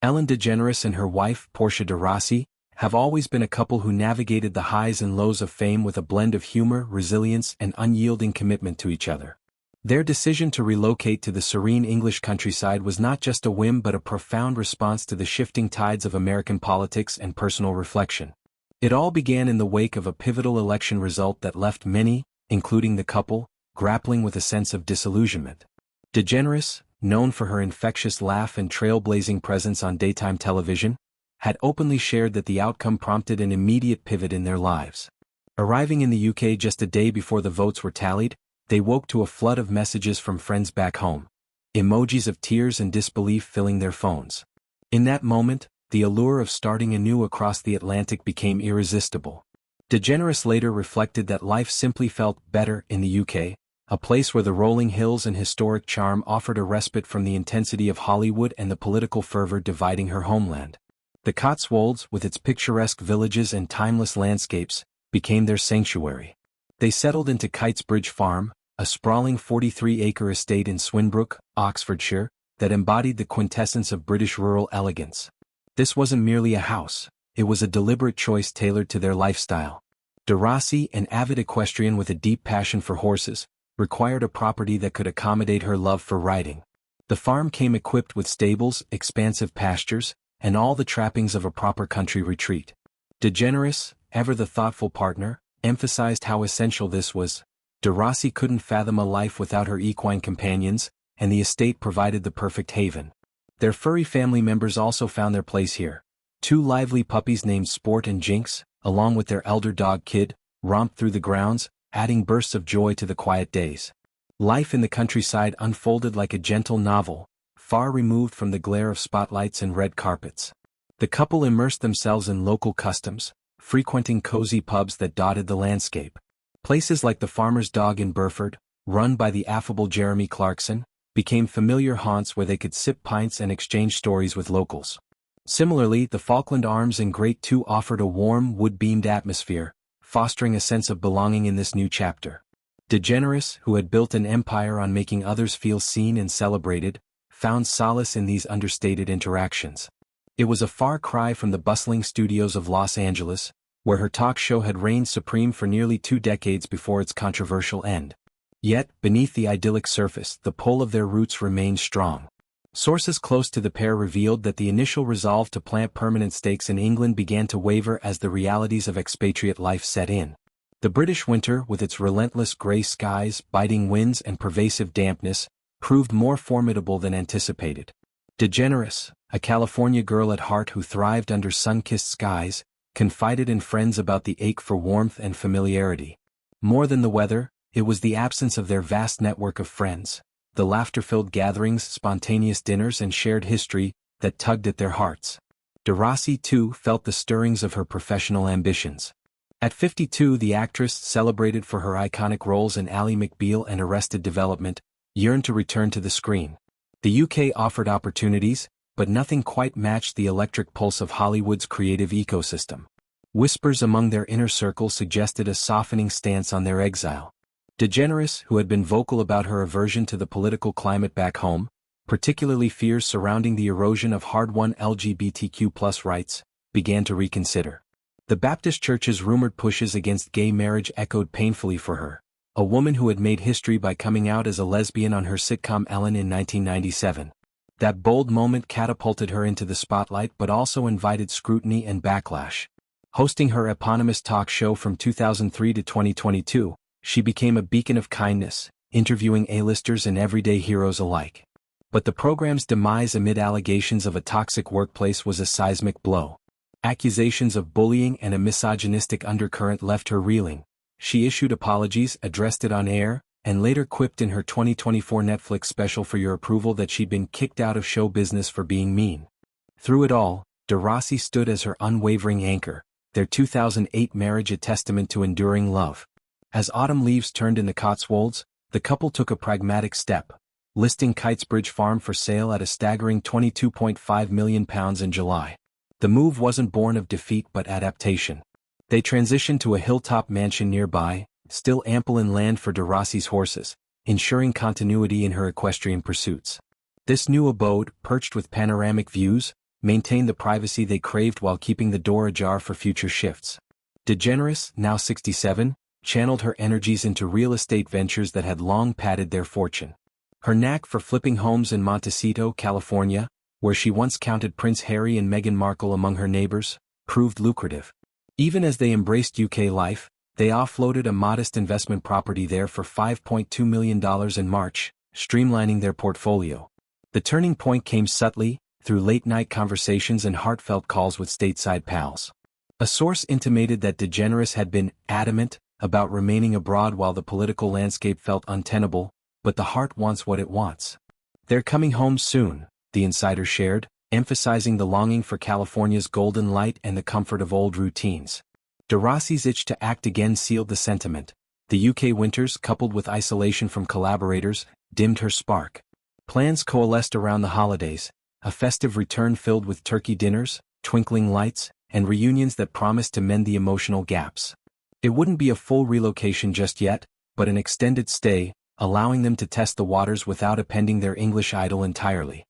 Ellen DeGeneres and her wife, Portia de Rossi, have always been a couple who navigated the highs and lows of fame with a blend of humor, resilience, and unyielding commitment to each other. Their decision to relocate to the serene English countryside was not just a whim but a profound response to the shifting tides of American politics and personal reflection. It all began in the wake of a pivotal election result that left many, including the couple, grappling with a sense of disillusionment. DeGeneres, known for her infectious laugh and trailblazing presence on daytime television, had openly shared that the outcome prompted an immediate pivot in their lives. Arriving in the UK just a day before the votes were tallied, they woke to a flood of messages from friends back home, emojis of tears and disbelief filling their phones. In that moment, the allure of starting anew across the Atlantic became irresistible. DeGeneres later reflected that life simply felt better in the UK, a place where the rolling hills and historic charm offered a respite from the intensity of Hollywood and the political fervor dividing her homeland. The Cotswolds, with its picturesque villages and timeless landscapes, became their sanctuary. They settled into Kitesbridge Farm, a sprawling 43-acre estate in Swinbrook, Oxfordshire, that embodied the quintessence of British rural elegance. This wasn't merely a house, it was a deliberate choice tailored to their lifestyle. De Rossi, an avid equestrian with a deep passion for horses, required a property that could accommodate her love for riding. The farm came equipped with stables, expansive pastures, and all the trappings of a proper country retreat. DeGeneres, ever the thoughtful partner, emphasized how essential this was. De Rossi couldn't fathom a life without her equine companions, and the estate provided the perfect haven. Their furry family members also found their place here. Two lively puppies named Sport and Jinx, along with their elder dog Kid, romped through the grounds, adding bursts of joy to the quiet days. Life in the countryside unfolded like a gentle novel, far removed from the glare of spotlights and red carpets. The couple immersed themselves in local customs, frequenting cozy pubs that dotted the landscape. Places like the Farmer's Dog in Burford, run by the affable Jeremy Clarkson, became familiar haunts where they could sip pints and exchange stories with locals. Similarly, the Falkland Arms in Great Two offered a warm, wood-beamed atmosphere, fostering a sense of belonging in this new chapter. DeGeneres, who had built an empire on making others feel seen and celebrated, found solace in these understated interactions. It was a far cry from the bustling studios of Los Angeles, where her talk show had reigned supreme for nearly 2 decades before its controversial end. Yet, beneath the idyllic surface, the pull of their roots remained strong. Sources close to the pair revealed that the initial resolve to plant permanent stakes in England began to waver as the realities of expatriate life set in. The British winter, with its relentless grey skies, biting winds and pervasive dampness, proved more formidable than anticipated. DeGeneres, a California girl at heart who thrived under sun-kissed skies, confided in friends about the ache for warmth and familiarity. More than the weather, it was the absence of their vast network of friends, the laughter-filled gatherings, spontaneous dinners and shared history, that tugged at their hearts. De Rossi, too, felt the stirrings of her professional ambitions. At 52, the actress, celebrated for her iconic roles in Ally McBeal and Arrested Development, yearned to return to the screen. The UK offered opportunities, but nothing quite matched the electric pulse of Hollywood's creative ecosystem. Whispers among their inner circle suggested a softening stance on their exile. DeGeneres, who had been vocal about her aversion to the political climate back home, particularly fears surrounding the erosion of hard-won LGBTQ+ rights, began to reconsider. The Baptist Church's rumored pushes against gay marriage echoed painfully for her, a woman who had made history by coming out as a lesbian on her sitcom Ellen in 1997. That bold moment catapulted her into the spotlight but also invited scrutiny and backlash. Hosting her eponymous talk show from 2003 to 2022, she became a beacon of kindness, interviewing A-listers and everyday heroes alike. But the program's demise amid allegations of a toxic workplace was a seismic blow. Accusations of bullying and a misogynistic undercurrent left her reeling. She issued apologies, addressed it on air, and later quipped in her 2024 Netflix special for your approval that she'd been kicked out of show business for being mean. Through it all, De Rossi stood as her unwavering anchor, their 2008 marriage a testament to enduring love. As autumn leaves turned in the Cotswolds, the couple took a pragmatic step, listing Kitesbridge Farm for sale at a staggering £22.5 million in July. The move wasn't born of defeat but adaptation. They transitioned to a hilltop mansion nearby, still ample in land for De Rossi's horses, ensuring continuity in her equestrian pursuits. This new abode, perched with panoramic views, maintain the privacy they craved while keeping the door ajar for future shifts. DeGeneres, now 67, channeled her energies into real estate ventures that had long padded their fortune. Her knack for flipping homes in Montecito, California, where she once counted Prince Harry and Meghan Markle among her neighbors, proved lucrative. Even as they embraced UK life, they offloaded a modest investment property there for $5.2 million in March, streamlining their portfolio. The turning point came subtly, through late-night conversations and heartfelt calls with stateside pals. A source intimated that DeGeneres had been adamant about remaining abroad while the political landscape felt untenable, but the heart wants what it wants. They're coming home soon, the insider shared, emphasizing the longing for California's golden light and the comfort of old routines. De Rossi's itch to act again sealed the sentiment. The UK winters, coupled with isolation from collaborators, dimmed her spark. Plans coalesced around the holidays, a festive return filled with turkey dinners, twinkling lights, and reunions that promised to mend the emotional gaps. It wouldn't be a full relocation just yet, but an extended stay, allowing them to test the waters without appending their English idol entirely.